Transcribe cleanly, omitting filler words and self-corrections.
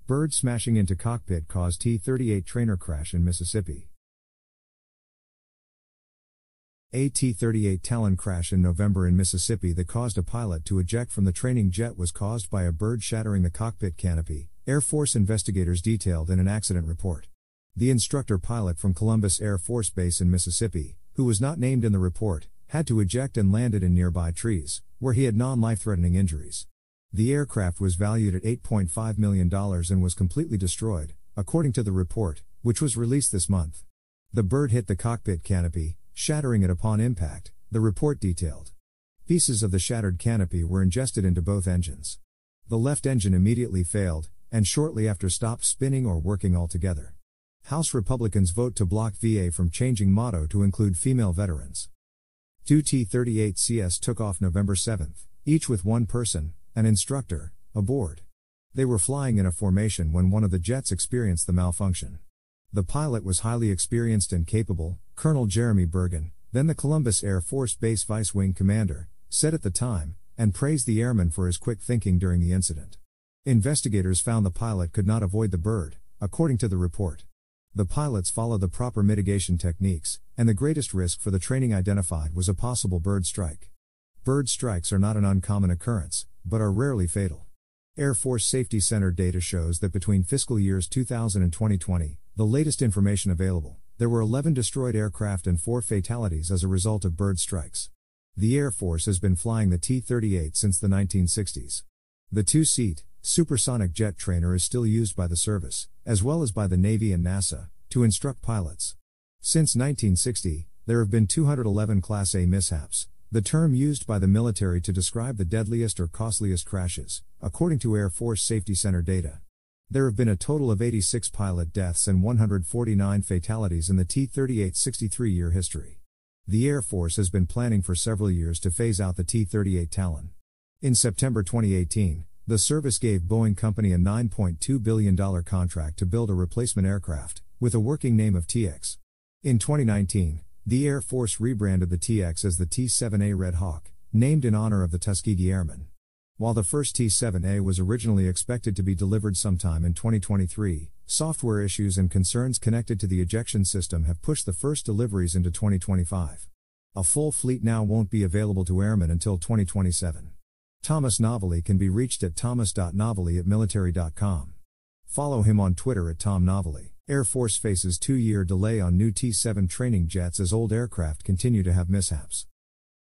Bird smashing into cockpit caused T-38 trainer crash in Mississippi. A T-38 Talon crash in November in Mississippi that caused a pilot to eject from the training jet was caused by a bird shattering the cockpit canopy, Air Force investigators detailed in an accident report. The instructor pilot from Columbus Air Force Base in Mississippi, who was not named in the report, had to eject and landed in nearby trees, where he had non-life-threatening injuries. The aircraft was valued at $8.5 million and was completely destroyed, according to the report, which was released this month. The bird hit the cockpit canopy, shattering it upon impact, the report detailed. Pieces of the shattered canopy were ingested into both engines. The left engine immediately failed, and shortly after stopped spinning or working altogether. House Republicans vote to block VA from changing motto to include female veterans. Two T-38CS took off November 7, each with one person, an instructor, aboard. They were flying in a formation when one of the jets experienced the malfunction. The pilot was highly experienced and capable, Colonel Jeremy Bergen, then the Columbus Air Force Base Vice Wing Commander, said at the time, and praised the airman for his quick thinking during the incident. Investigators found the pilot could not avoid the bird, according to the report. The pilots followed the proper mitigation techniques, and the greatest risk for the training identified was a possible bird strike. Bird strikes are not an uncommon occurrence, but are rarely fatal. Air Force Safety Center data shows that between fiscal years 2000 and 2020, the latest information available, there were 11 destroyed aircraft and 4 fatalities as a result of bird strikes. The Air Force has been flying the T-38 since the 1960s. The two-seat, supersonic jet trainer is still used by the service, as well as by the Navy and NASA, to instruct pilots. Since 1960, there have been 211 Class A mishaps, the term used by the military to describe the deadliest or costliest crashes, according to Air Force Safety Center data. There have been a total of 86 pilot deaths and 149 fatalities in the T-38's 63-year history. The Air Force has been planning for several years to phase out the T-38 Talon. In September 2018, the service gave Boeing Company a $9.2 billion contract to build a replacement aircraft, with a working name of TX. In 2019, the Air Force rebranded the TX as the T-7A Red Hawk, named in honor of the Tuskegee Airmen. While the first T-7A was originally expected to be delivered sometime in 2023, software issues and concerns connected to the ejection system have pushed the first deliveries into 2025. A full fleet now won't be available to airmen until 2027. Thomas Novelli can be reached at thomas.novelli@military.com. Follow him on Twitter at Tom Novelli. Air Force faces 2-year delay on new T-7 training jets as old aircraft continue to have mishaps.